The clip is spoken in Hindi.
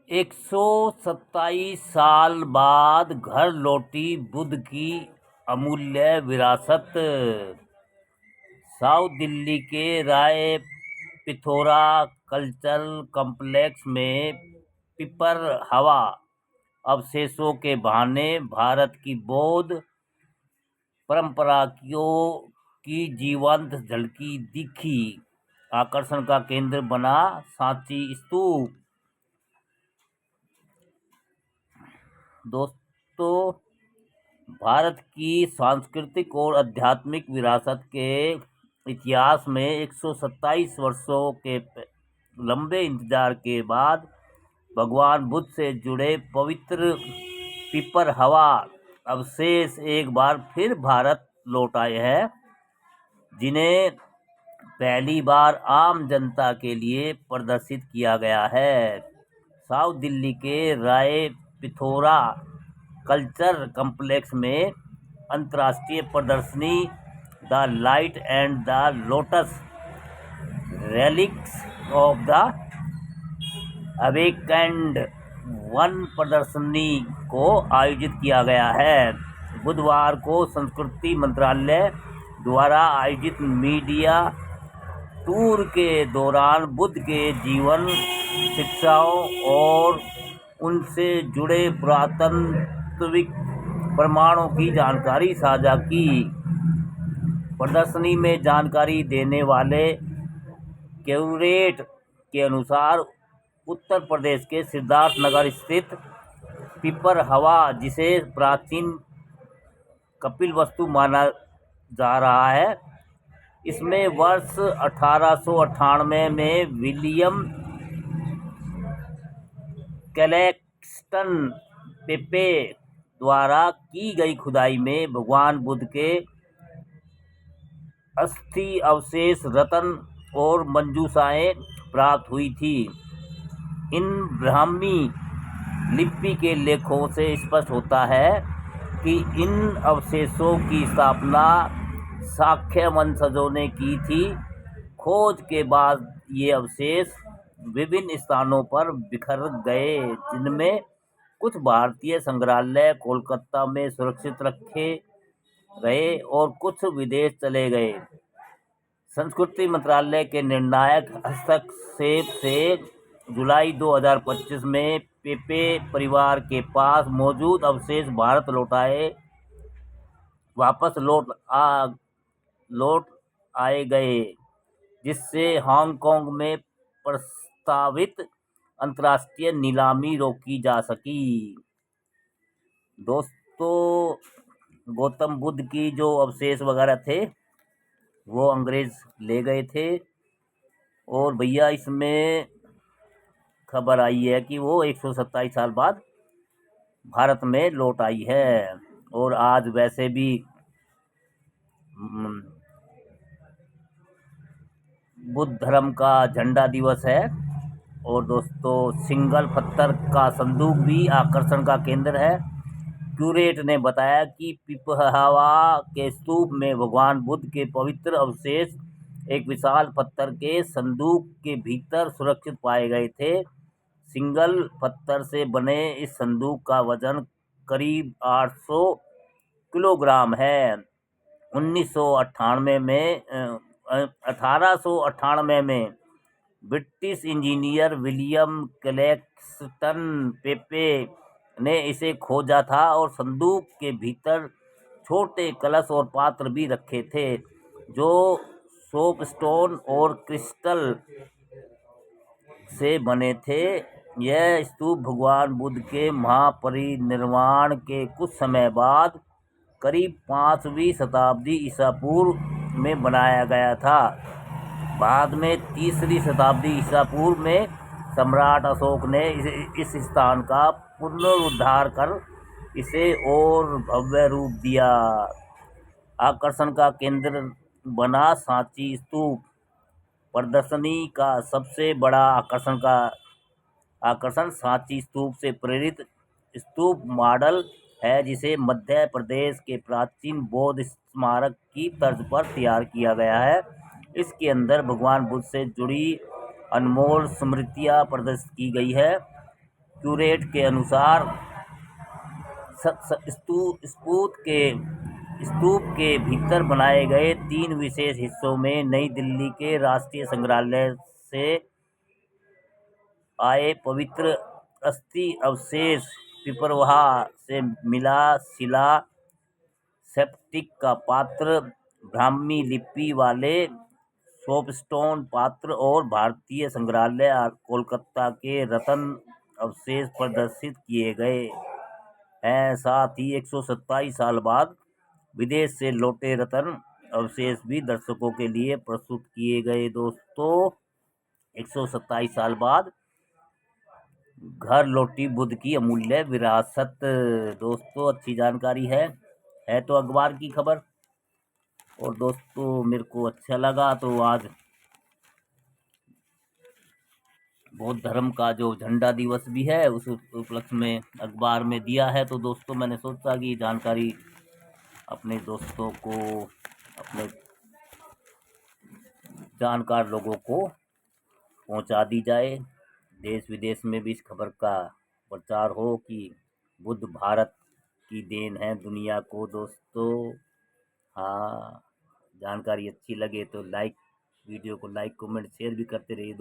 127 साल बाद घर लौटी बुद्ध की अमूल्य विरासत। साउथ दिल्ली के राय पिथौरा कल्चरल कॉम्प्लेक्स में पिपर हवा अवशेषों के बहाने भारत की बौद्ध परंपरा की जीवंत झलकी दिखी। आकर्षण का केंद्र बना सांची स्तूप। दोस्तों, भारत की सांस्कृतिक और आध्यात्मिक विरासत के इतिहास में 127 वर्षों के लंबे इंतजार के बाद भगवान बुद्ध से जुड़े पवित्र पिपर हवा अवशेष एक बार फिर भारत लौट आए हैं, जिन्हें पहली बार आम जनता के लिए प्रदर्शित किया गया है। साउथ दिल्ली के राय पिथौरा कल्चर कॉम्प्लेक्स में अंतर्राष्ट्रीय प्रदर्शनी the light and the lotus relics of the awakened one प्रदर्शनी को आयोजित किया गया है। बुधवार को संस्कृति मंत्रालय द्वारा आयोजित मीडिया टूर के दौरान बुद्ध के जीवन, शिक्षाओं और उनसे जुड़े पुरातात्विक प्रमाणों की जानकारी साझा की। प्रदर्शनी में जानकारी देने वाले क्यूरेट के अनुसार उत्तर प्रदेश के सिद्धार्थ नगर स्थित पिपर हवा, जिसे प्राचीन कपिलवस्तु माना जा रहा है, इसमें वर्ष 1898 में विलियम कैलेक्सटन पेपे द्वारा की गई खुदाई में भगवान बुद्ध के अस्थि अवशेष, रत्न और मंजूषाएं प्राप्त हुई थी। इन ब्राह्मी लिपि के लेखों से स्पष्ट होता है कि इन अवशेषों की स्थापना शाक्य वंशजों ने की थी। खोज के बाद ये अवशेष विभिन्न स्थानों पर बिखर गए, जिनमें कुछ भारतीय संग्रहालय कोलकाता में सुरक्षित रखे गए और कुछ विदेश चले गए। संस्कृति मंत्रालय के निर्णायक हस्तक्षेप से जुलाई 2025 में पेपे परिवार के पास मौजूद अवशेष भारत वापस लौट आए गए, जिससे हांगकांग में प्रस्तावित अंतर्राष्ट्रीय नीलामी रोकी जा सकी। दोस्तों, गौतम बुद्ध की जो अवशेष वगैरह थे वो अंग्रेज ले गए थे, और भैया इसमें खबर आई है कि वो 127 साल बाद भारत में लौट आई है। और आज वैसे भी बुद्ध धर्म का झंडा दिवस है। और दोस्तों, सिंगल पत्थर का संदूक भी आकर्षण का केंद्र है। क्यूरेट ने बताया कि पिपहवा के स्तूप में भगवान बुद्ध के पवित्र अवशेष एक विशाल पत्थर के संदूक के भीतर सुरक्षित पाए गए थे। सिंगल पत्थर से बने इस संदूक का वजन करीब 800 किलोग्राम है। 1898 में ब्रिटिश इंजीनियर विलियम कैलेक्सटन पेपे ने इसे खोजा था और संदूक के भीतर छोटे कलश और पात्र भी रखे थे, जो सोपस्टोन और क्रिस्टल से बने थे। यह स्तूप भगवान बुद्ध के महापरिनिर्वाण के कुछ समय बाद करीब 5वीं शताब्दी ईसा पूर्व में बनाया गया था। बाद में 3री शताब्दी ईसा पूर्व में सम्राट अशोक ने इस स्थान का पुनरुद्धार कर इसे और भव्य रूप दिया। आकर्षण का केंद्र बना सांची स्तूप। प्रदर्शनी का सबसे बड़ा आकर्षण सांची स्तूप से प्रेरित स्तूप मॉडल है, जिसे मध्य प्रदेश के प्राचीन बौद्ध स्मारक की तर्ज पर तैयार किया गया है। इसके अंदर भगवान बुद्ध से जुड़ी अनमोल स्मृतियाँ प्रदर्शित की गई है। क्यूरेट के अनुसार स्तूप के भीतर बनाए गए 3 विशेष हिस्सों में नई दिल्ली के राष्ट्रीय संग्रहालय से आए पवित्र अस्थि अवशेष, पिपरवाह से मिला शिला सेप्टिक का पात्र, ब्राह्मी लिपि वाले सोपस्टोन पात्र और भारतीय संग्रहालय कोलकाता के रत्न अवशेष प्रदर्शित किए गए हैं। साथ ही 127 साल बाद विदेश से लौटे रत्न अवशेष भी दर्शकों के लिए प्रस्तुत किए गए। दोस्तों, 127 साल बाद घर लौटी बुद्ध की अमूल्य विरासत। दोस्तों, अच्छी जानकारी है तो अखबार की खबर। और दोस्तों, मेरे को अच्छा लगा तो आज बौद्ध धर्म का जो झंडा दिवस भी है उस उपलक्ष्य में अखबार में दिया है। तो दोस्तों, मैंने सोचा कि जानकारी अपने दोस्तों को, अपने जानकार लोगों को पहुंचा दी जाए। देश विदेश में भी इस खबर का प्रचार हो कि बुद्ध भारत की देन है दुनिया को। दोस्तों, हाँ, जानकारी अच्छी लगे तो वीडियो को लाइक, कमेंट, शेयर भी करते रहिए।